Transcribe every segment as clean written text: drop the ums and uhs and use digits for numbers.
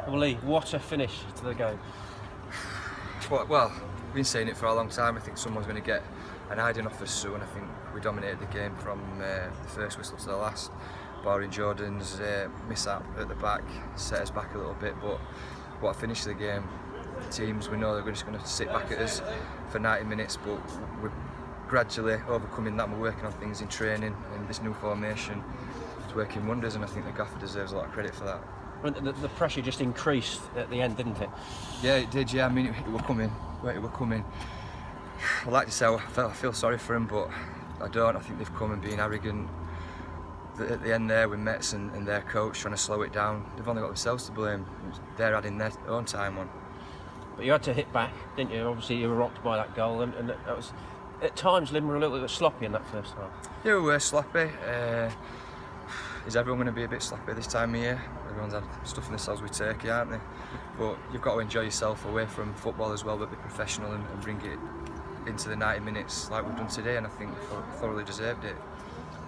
Well, Lee, what a finish to the game. Well, we've been saying it for a long time. I think someone's going to get an hiding off us soon. I think we dominated the game from the first whistle to the last. Barring Jordan's mishap at the back set us back a little bit, but what a finish to the game. The teams, we know they're just going to sit back at us for 90 minutes, but we're gradually overcoming that. We're working on things in training, and this new formation is working wonders, and I think the gaffer deserves a lot of credit for that. The pressure just increased at the end, didn't it? Yeah, it did. Yeah, I mean, it were coming. It were coming. I like to say I feel sorry for them, but I don't. I think they've come and been arrogant. At the end there with Metz and their coach trying to slow it down, they've only got themselves to blame. They're adding their own time on. But you had to hit back, didn't you? Obviously you were rocked by that goal, and that was, at times Lynn were a little bit sloppy in that first half. Yeah, we were sloppy. Is everyone going to be a bit sloppy this time of year? Everyone's had stuff in themselves with turkey, aren't they? But you've got to enjoy yourself away from football as well, but be professional and bring it into the 90 minutes like we've done today, and I think we thoroughly deserved it.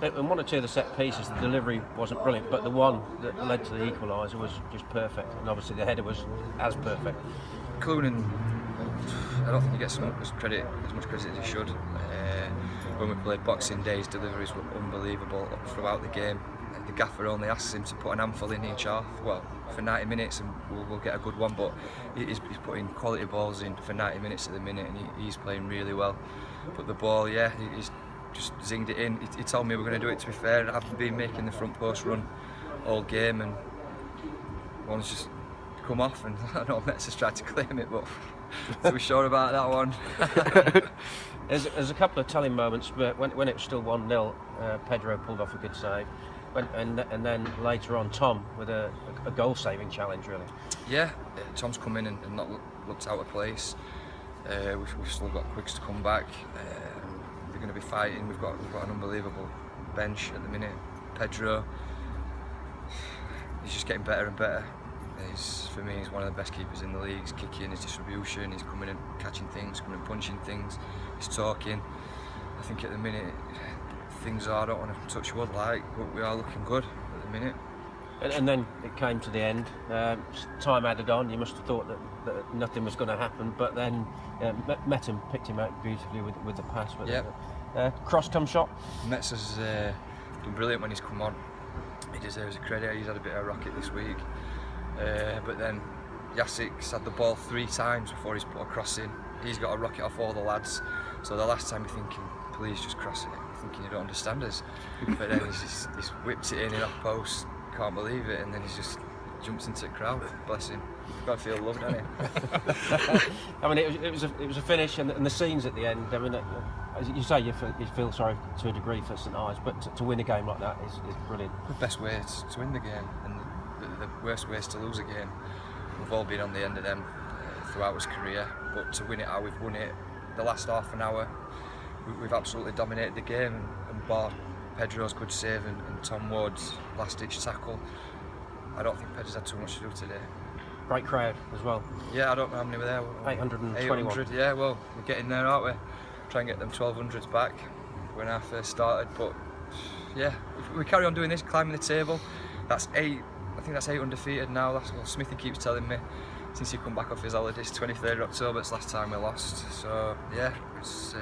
And one or two of the set pieces, the delivery wasn't brilliant, but the one that led to the equaliser was just perfect, and obviously the header was as perfect. Cloonan, I don't think he gets as much credit as he should. When we played Boxing Day, his deliveries were unbelievable throughout the game. The gaffer only asks him to put an handful in each half, well, for 90 minutes, and we'll get a good one, but he's putting quality balls in for 90 minutes at the minute, and he's playing really well. But the ball, yeah, he's just zinged it in. He told me we were going to do it, to be fair. I've been making the front post run all game, and one's just come off, and I know Metz has tried to claim it, but are we sure about that one? There's a couple of telling moments, but when it was still 1-0, Pedro pulled off a good save. And then later on, Tom with a goal-saving challenge, really. Yeah, Tom's come in and not looked out of place. We've still got Quiggs to come back. They're going to be fighting. We've got an unbelievable bench at the minute. Pedro, he's just getting better and better. For me, he's one of the best keepers in the league. He's kicking, his distribution, he's coming and catching things, coming and punching things. He's talking. I think at the minute, things are, I don't want to touch wood but we are looking good at the minute. And then it came to the end, time added on. You must have thought that nothing was going to happen, but then Metten picked him out beautifully with the pass. Cross come shot. Metz has done brilliant when he's come on. He deserves a credit. He's had a bit of a rocket this week, but then Jasik's had the ball 3 times before he's put a cross in. He's got a rocket off all the lads, so the last time you're thinking, please just cross it, you're thinking you don't understand us, but then he's whipped it in off post, can't believe it, and then he's just jumps into the crowd. Bless him. You've got to feel loved, haven't you? I mean, it was a finish, and the scenes at the end. I mean, as you say, you feel sorry to a degree for St Ives, but to win a game like that is brilliant. The best way to win the game, and the worst way is to lose a game. We've all been on the end of them throughout his career, but to win it how we've won it, the last half an hour, we've absolutely dominated the game, and bar Pedro's good save and Tom Ward's last-ditch tackle, I don't think Pedro's had too much to do today. Great crowd as well. Yeah, I don't know how many were there. 821. 800, yeah, well, we're getting there, aren't we? Try and get them 1200s back when I first started, but yeah, if we carry on doing this, climbing the table, that's 8, I think that's 8 undefeated now. That's what Smithy keeps telling me since he come back off his holidays. 23rd of October, it's last time we lost, so yeah,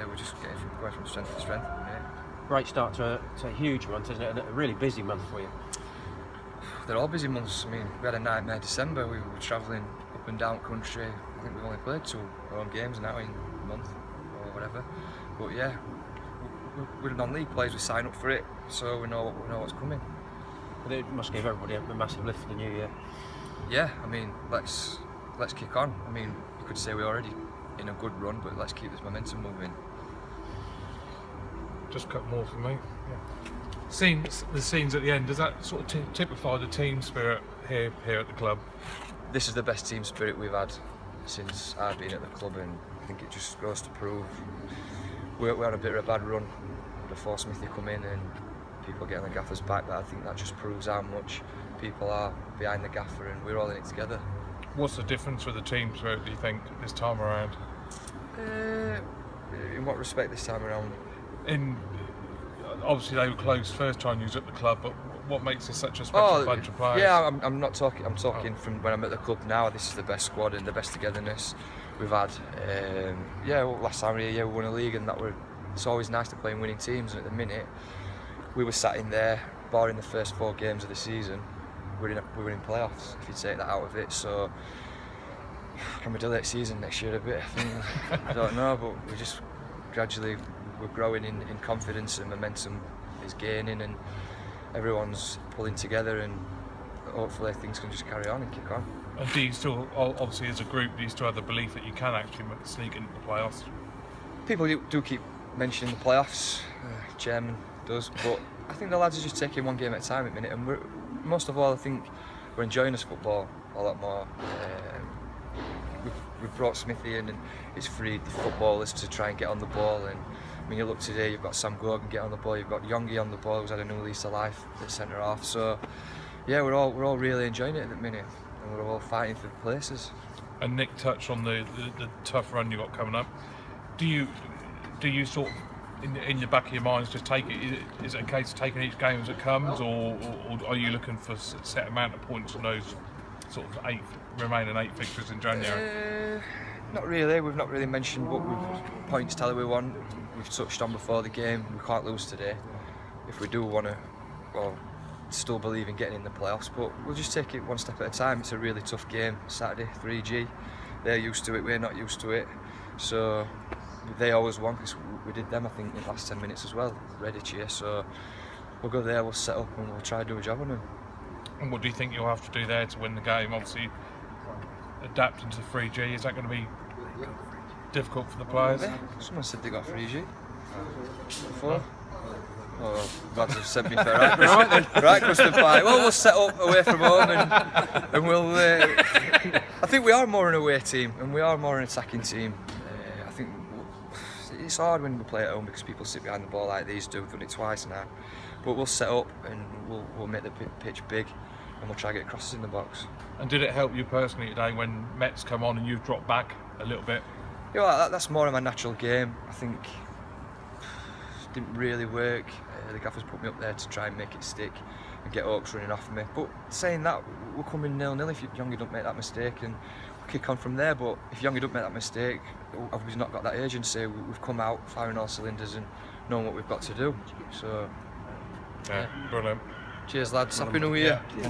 we're just going from strength to strength. Yeah. Great start to a huge month, isn't it? And a really busy month for you. They're all busy months. I mean, we had a nightmare December. We were travelling up and down country. I think we've only played 2 home games now in a month or whatever. But yeah, we're non-league players. We sign up for it, so we know what's coming. But it must give everybody a massive lift for the new year. Yeah, I mean, let's kick on. I mean, you could say we're already in a good run, but let's keep this momentum moving. Just cut more for me. Yeah. The scenes at the end, does that sort of typify the team spirit here at the club? This is the best team spirit we've had since I've been at the club, and I think it just goes to prove we're on a bit of a bad run before Smithy come in and people getting the gaffer's back, but I think that just proves how much people are behind the gaffer and we're all in it together. What's the difference with the team spirit, do you think, this time around? In what respect this time around? Obviously they were close first time you was at the club, but what makes this such a special bunch of players? Yeah, I'm not talking. I'm talking from when I'm at the club now. This is the best squad and the best togetherness we've had. Last time we won a league, and it's always nice to play in winning teams. And at the minute, we were sat in there, barring the first 4 games of the season, we were in playoffs. If you take that out of it, so can we delay the season next year a bit? I think I don't know, but we just gradually we're growing in confidence, and momentum is gaining, and everyone's pulling together, and hopefully things can just carry on and kick on. And do you still, obviously as a group, do you still have the belief that you can actually sneak into the playoffs? People do keep mentioning the playoffs, chairman does, but I think the lads are just taking one game at a time at the minute, and most of all I think we're enjoying this football a lot more. We've brought Smithy in, and it's freed the footballers to try and get on the ball. And I mean, you look today, you've got Sam Gorgon get on the ball, you've got Yongi on the ball, who's had a new lease of life at centre half. So yeah, we're all really enjoying it at the minute, and we're all fighting for places. And Nick touched on the tough run you got coming up. Do you sort of in the back of your minds just take it? Is it a case of taking each game as it comes, or are you looking for a set amount of points on those sort of remaining 8 fixtures in January? Not really. We've not really mentioned what points tally we want. We've touched on before the game. We can't lose today. If we do want to, still believe in getting in the playoffs, but we'll just take it one step at a time. It's a really tough game. Saturday, 3G. They're used to it. We're not used to it. So they always won, because we did them, I think, in the last 10 minutes as well. Redditch here. So we'll go there. We'll set up and we'll try to do a job on them. And what do you think you'll have to do there to win the game? Obviously, adapting to 3G, is that going to be difficult for the players? Someone said they got 3G before. Oh, lads have sent me for right, custard pie. Well, we'll set up away from home, and we'll. I think we are more an away team, and we are more an attacking team. I think it's hard when we play at home because people sit behind the ball like these do. We've done it twice now, but we'll set up and we'll make the pitch big, and we'll try to get crosses in the box. And did it help you personally today when Mets come on and you've dropped back a little bit? Yeah, that's more of my natural game. I think it didn't really work. The gaffers put me up there to try and make it stick and get Oaks running off me. But saying that, we're coming 0-0 if Yongi don't make that mistake, and we'll kick on from there. But if Yongi don't make that mistake, we've not got that urgency. We've come out firing all cylinders and knowing what we've got to do. So yeah. Brilliant. Cheers, lads. Happy New Year. Yeah.